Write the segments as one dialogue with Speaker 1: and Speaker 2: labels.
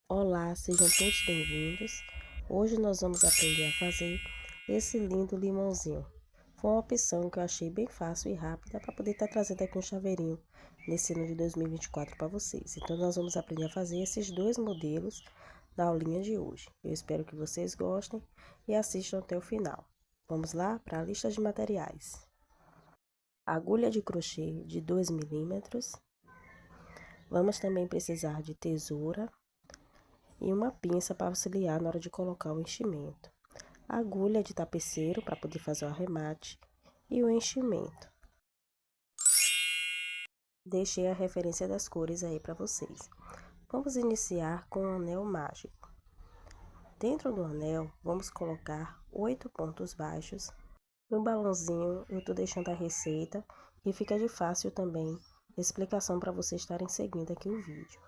Speaker 1: Olá, sejam todos bem-vindos. Hoje nós vamos aprender a fazer esse lindo limãozinho. Foi uma opção que eu achei bem fácil e rápida para poder estar trazendo aqui um chaveirinho nesse ano de 2024 para vocês. Então nós vamos aprender a fazer esses dois modelos na aulinha de hoje. Eu espero que vocês gostem e assistam até o final. Vamos lá para a lista de materiais. Agulha de crochê de 2 milímetros. Vamos também precisar de tesoura e uma pinça para auxiliar na hora de colocar o enchimento. Agulha de tapeceiro para poder fazer o arremate e o enchimento. Deixei a referência das cores aí para vocês. Vamos iniciar com o anel mágico. Dentro do anel, vamos colocar 8 pontos baixos. No balãozinho, eu estou deixando a receita e fica de fácil também explicação para vocês estarem seguindo aqui o vídeo.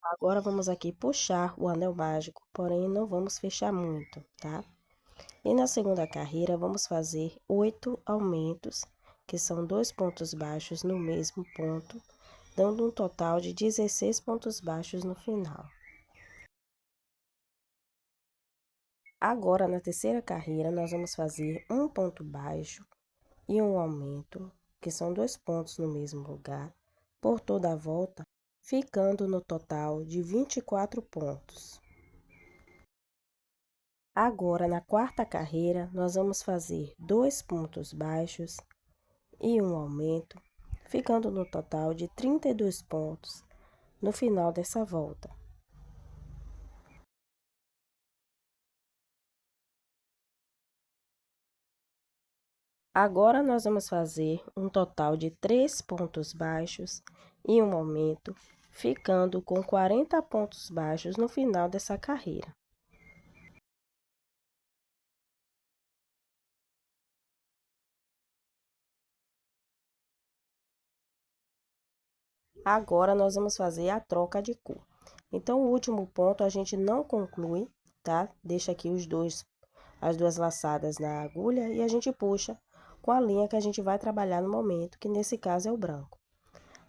Speaker 1: Agora vamos aqui puxar o anel mágico, porém não vamos fechar muito, tá? E na segunda carreira vamos fazer 8 aumentos, que são 2 pontos baixos no mesmo ponto, dando um total de 16 pontos baixos no final. Agora na terceira carreira nós vamos fazer um ponto baixo e um aumento, que são 2 pontos no mesmo lugar, por toda a volta, ficando no total de 24 pontos. Agora, na quarta carreira, nós vamos fazer 2 pontos baixos e um aumento, ficando no total de 32 pontos no final dessa volta. Agora, nós vamos fazer um total de 3 pontos baixos e um aumento, ficando com 40 pontos baixos no final dessa carreira. Agora, nós vamos fazer a troca de cor. Então, o último ponto a gente não conclui, tá? Deixa aqui as duas laçadas na agulha e a gente puxa com a linha que a gente vai trabalhar no momento, que nesse caso é o branco.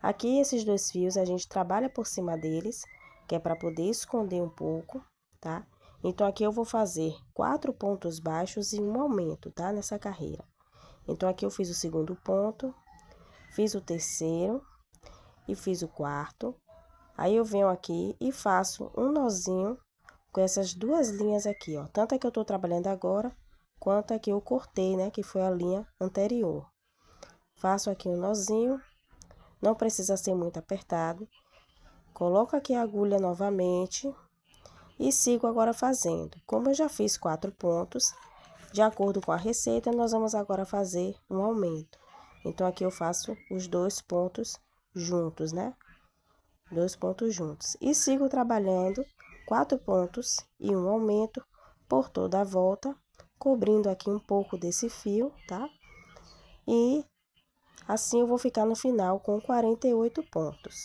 Speaker 1: Aqui, esses dois fios, a gente trabalha por cima deles, que é para poder esconder um pouco, tá? Então, aqui eu vou fazer 4 pontos baixos e um aumento, tá? Nessa carreira. Então, aqui eu fiz o segundo ponto, fiz o terceiro e fiz o quarto. Aí, eu venho aqui e faço um nozinho com essas duas linhas aqui, ó. Tanto a que eu tô trabalhando agora, quanto a que eu cortei, né? Que foi a linha anterior. Faço aqui um nozinho, não precisa ser muito apertado. Coloco aqui a agulha novamente e sigo agora fazendo. Como eu já fiz 4 pontos, de acordo com a receita, nós vamos agora fazer um aumento. Então, aqui eu faço os 2 pontos juntos, né? 2 pontos juntos. E sigo trabalhando 4 pontos e um aumento por toda a volta, cobrindo aqui um pouco desse fio, tá? E assim eu vou ficar no final com 48 pontos.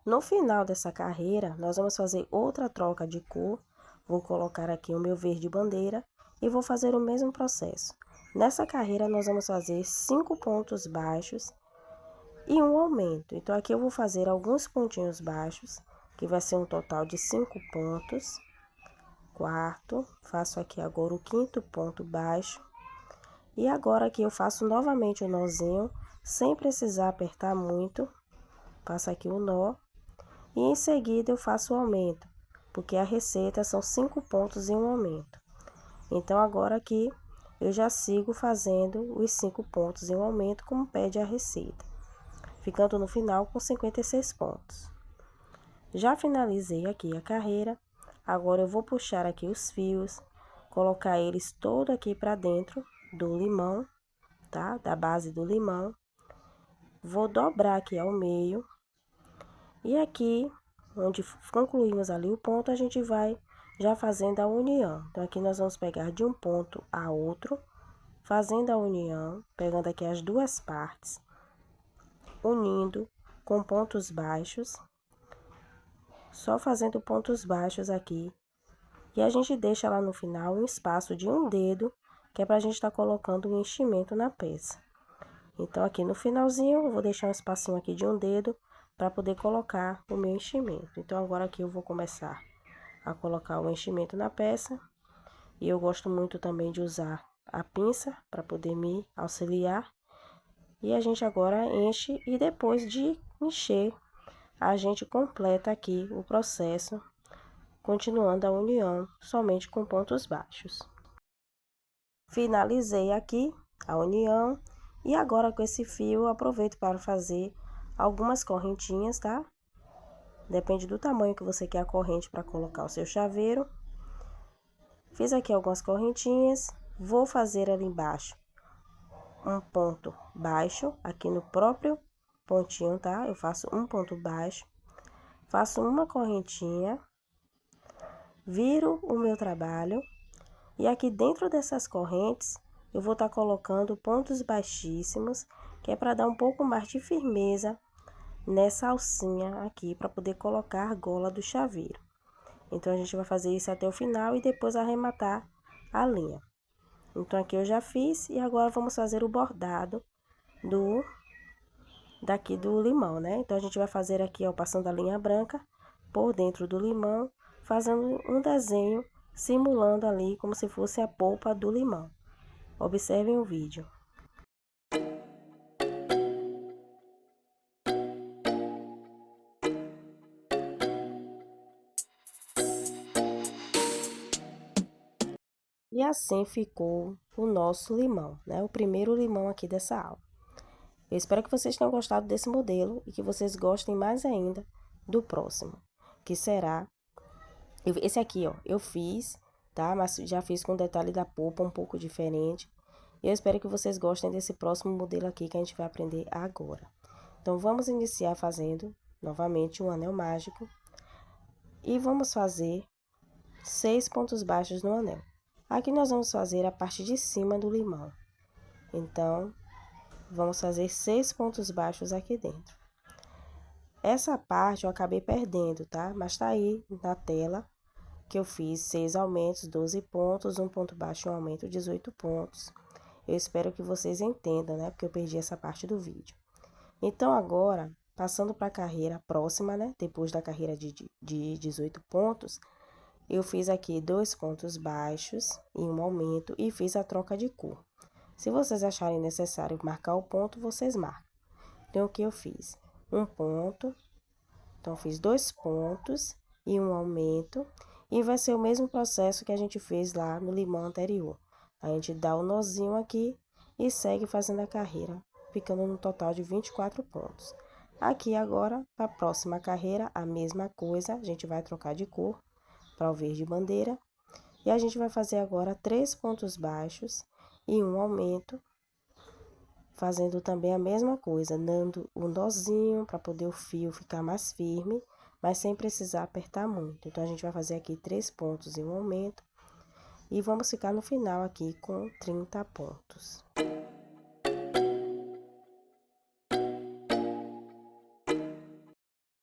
Speaker 1: No final dessa carreira, nós vamos fazer outra troca de cor. Vou colocar aqui o meu verde bandeira e vou fazer o mesmo processo. Nessa carreira, nós vamos fazer 5 pontos baixos e um aumento. Então, aqui eu vou fazer alguns pontinhos baixos, que vai ser um total de 5 pontos. Quarto, faço aqui agora o quinto ponto baixo. E agora aqui eu faço novamente o nozinho, sem precisar apertar muito. Faço aqui o nó. E em seguida eu faço o aumento, porque a receita são 5 pontos em um aumento. Então, agora aqui eu já sigo fazendo os 5 pontos em um aumento, como pede a receita, ficando no final com 56 pontos. Já finalizei aqui a carreira, agora eu vou puxar aqui os fios, colocar eles todo aqui para dentro do limão, tá? Da base do limão. Vou dobrar aqui ao meio e aqui onde concluímos ali o ponto, a gente vai já fazendo a união. Então, aqui nós vamos pegar de um ponto a outro, fazendo a união, pegando aqui as duas partes, unindo com pontos baixos, só fazendo pontos baixos aqui. E a gente deixa lá no final um espaço de um dedo, que é pra gente estar colocando um enchimento na peça. Então, aqui no finalzinho, eu vou deixar um espacinho aqui de um dedo para poder colocar o meu enchimento. Então, agora aqui eu vou começar a colocar o enchimento na peça. E eu gosto muito também de usar a pinça para poder me auxiliar. E a gente agora enche e depois de encher, a gente completa aqui o processo, continuando a união somente com pontos baixos. Finalizei aqui a união e agora com esse fio eu aproveito para fazer algumas correntinhas, tá? Depende do tamanho que você quer a corrente para colocar o seu chaveiro. Fiz aqui algumas correntinhas, vou fazer ali embaixo um ponto baixo, aqui no próprio pontinho, tá? Eu faço um ponto baixo, faço uma correntinha, viro o meu trabalho e aqui dentro dessas correntes eu vou estar colocando pontos baixíssimos, que é para dar um pouco mais de firmeza nessa alcinha aqui, para poder colocar a argola do chaveiro. Então, a gente vai fazer isso até o final e depois arrematar a linha. Então, aqui eu já fiz e agora vamos fazer o bordado daqui do limão, né? Então, a gente vai fazer aqui, ó, passando a linha branca por dentro do limão, fazendo um desenho, simulando ali como se fosse a polpa do limão. Observem o vídeo. E assim ficou o nosso limão, né? O primeiro limão aqui dessa aula. Eu espero que vocês tenham gostado desse modelo e que vocês gostem mais ainda do próximo, que será... Esse aqui, ó, eu fiz, tá? Mas já fiz com o detalhe da polpa um pouco diferente. Eu espero que vocês gostem desse próximo modelo aqui que a gente vai aprender agora. Então, vamos iniciar fazendo novamente um anel mágico. E vamos fazer 6 pontos baixos no anel. Aqui nós vamos fazer a parte de cima do limão. Então, vamos fazer 6 pontos baixos aqui dentro. Essa parte eu acabei perdendo, tá? Mas tá aí na tela que eu fiz 6 aumentos, 12 pontos, um ponto baixo, um aumento, 18 pontos. Eu espero que vocês entendam, né? Porque eu perdi essa parte do vídeo. Então, agora, passando para a carreira próxima, né? Depois da carreira de 18 pontos, eu fiz aqui 2 pontos baixos e um aumento e fiz a troca de cor. Se vocês acharem necessário marcar o ponto, vocês marcam. Então, o que eu fiz? Um ponto, então, fiz 2 pontos e um aumento. E vai ser o mesmo processo que a gente fez lá no limão anterior. A gente dá o nozinho aqui e segue fazendo a carreira, ficando no total de 24 pontos. Aqui agora, para a próxima carreira, a mesma coisa, a gente vai trocar de cor para o verde bandeira. E a gente vai fazer agora 3 pontos baixos e um aumento, fazendo também a mesma coisa, dando um nozinho para poder o fio ficar mais firme, mas sem precisar apertar muito. Então, a gente vai fazer aqui 3 pontos e um aumento. E vamos ficar no final aqui com 30 pontos.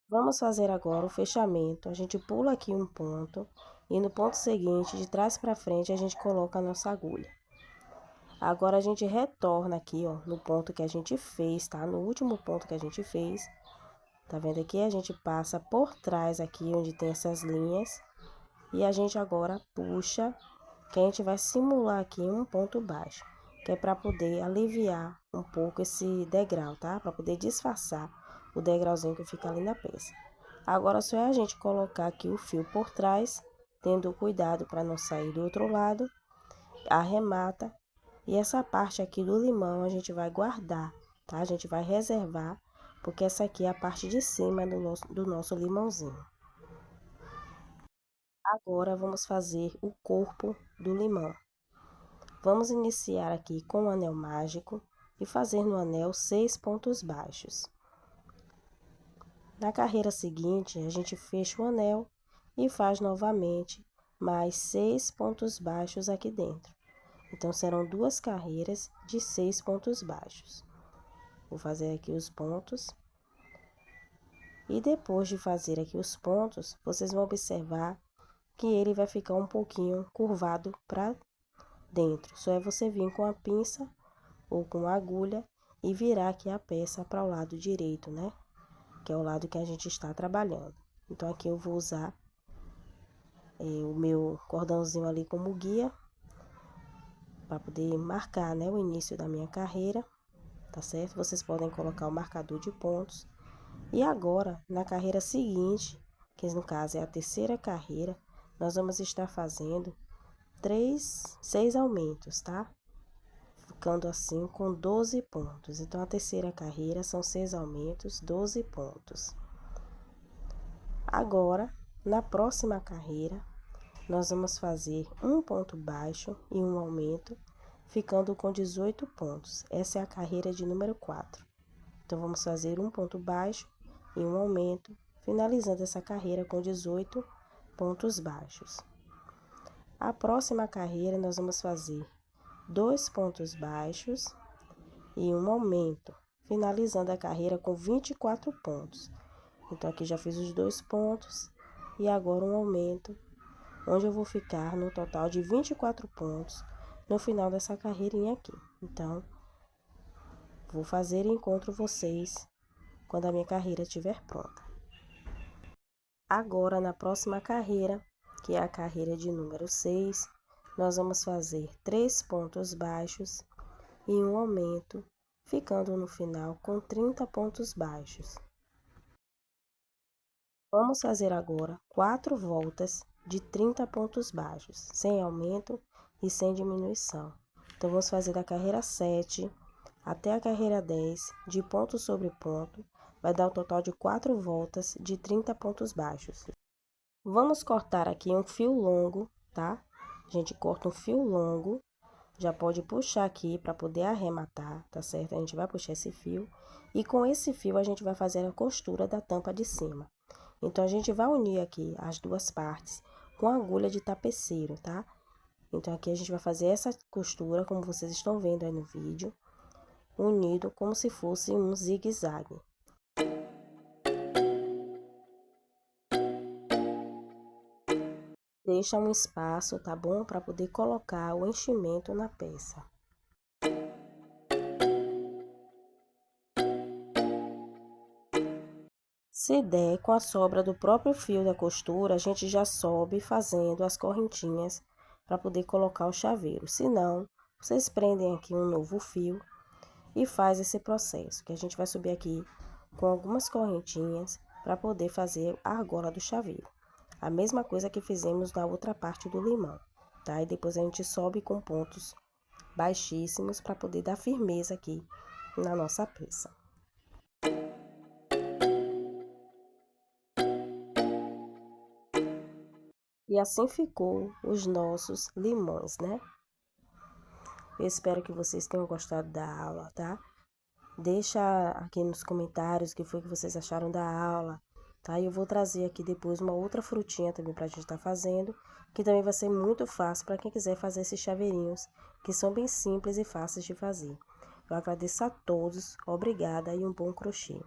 Speaker 1: Vamos fazer agora o fechamento. A gente pula aqui um ponto e no ponto seguinte, de trás para frente, a gente coloca a nossa agulha. Agora, a gente retorna aqui, ó, no ponto que a gente fez, tá? No último ponto que a gente fez. Tá vendo aqui? A gente passa por trás aqui, onde tem essas linhas. E a gente agora puxa, que a gente vai simular aqui um ponto baixo. Que é para poder aliviar um pouco esse degrau, tá? Para poder disfarçar o degrauzinho que fica ali na peça. Agora, só é a gente colocar aqui o fio por trás, tendo cuidado para não sair do outro lado. Arremata. E essa parte aqui do limão a gente vai guardar, tá? A gente vai reservar, porque essa aqui é a parte de cima do nosso limãozinho. Agora, vamos fazer o corpo do limão. Vamos iniciar aqui com o anel mágico e fazer no anel 6 pontos baixos. Na carreira seguinte, a gente fecha o anel e faz novamente mais 6 pontos baixos aqui dentro. Então, serão 2 carreiras de 6 pontos baixos. Vou fazer aqui os pontos. E depois de fazer aqui os pontos, vocês vão observar que ele vai ficar um pouquinho curvado para dentro. Só é você vir com a pinça ou com a agulha e virar aqui a peça para o lado direito, né? Que é o lado que a gente está trabalhando. Então, aqui eu vou usar o meu cordãozinho ali como guia, para poder marcar, né, o início da minha carreira, tá certo? Vocês podem colocar o marcador de pontos. E agora, na carreira seguinte, que no caso é a terceira carreira, nós vamos estar fazendo 6 aumentos, tá? Ficando assim com 12 pontos. Então, a terceira carreira são 6 aumentos, 12 pontos. Agora, na próxima carreira, nós vamos fazer um ponto baixo e um aumento, ficando com 18 pontos. Essa é a carreira de número 4. Então, vamos fazer um ponto baixo e um aumento, finalizando essa carreira com 18 pontos baixos. A próxima carreira, nós vamos fazer 2 pontos baixos e um aumento, finalizando a carreira com 24 pontos. Então, aqui já fiz os 2 pontos e agora um aumento, onde eu vou ficar no total de 24 pontos no final dessa carreirinha aqui. Então, vou fazer e encontro vocês quando a minha carreira estiver pronta. Agora, na próxima carreira, que é a carreira de número 6, nós vamos fazer 3 pontos baixos e um aumento, ficando no final com 30 pontos baixos. Vamos fazer agora 4 voltas de 30 pontos baixos, sem aumento e sem diminuição. Então, vamos fazer da carreira 7 até a carreira 10, de ponto sobre ponto, vai dar um total de 4 voltas de 30 pontos baixos. Vamos cortar aqui um fio longo, tá? A gente corta um fio longo, já pode puxar aqui para poder arrematar, tá certo? A gente vai puxar esse fio e com esse fio a gente vai fazer a costura da tampa de cima. Então, a gente vai unir aqui as duas partes com a agulha de tapeceiro, tá? Então, aqui a gente vai fazer essa costura, como vocês estão vendo aí no vídeo, unido como se fosse um zigue-zague. Deixa um espaço, tá bom? Para poder colocar o enchimento na peça. Se der, com a sobra do próprio fio da costura, a gente já sobe fazendo as correntinhas para poder colocar o chaveiro. Se não, vocês prendem aqui um novo fio e faz esse processo, que a gente vai subir aqui com algumas correntinhas para poder fazer a argola do chaveiro. A mesma coisa que fizemos na outra parte do limão, tá? E depois a gente sobe com pontos baixíssimos para poder dar firmeza aqui na nossa peça. E assim ficou os nossos limões, né? Eu espero que vocês tenham gostado da aula, tá? Deixa aqui nos comentários o que foi que vocês acharam da aula, tá? E eu vou trazer aqui depois uma outra frutinha também pra gente estar fazendo, que também vai ser muito fácil para quem quiser fazer esses chaveirinhos, que são bem simples e fáceis de fazer. Eu agradeço a todos, obrigada e um bom crochê.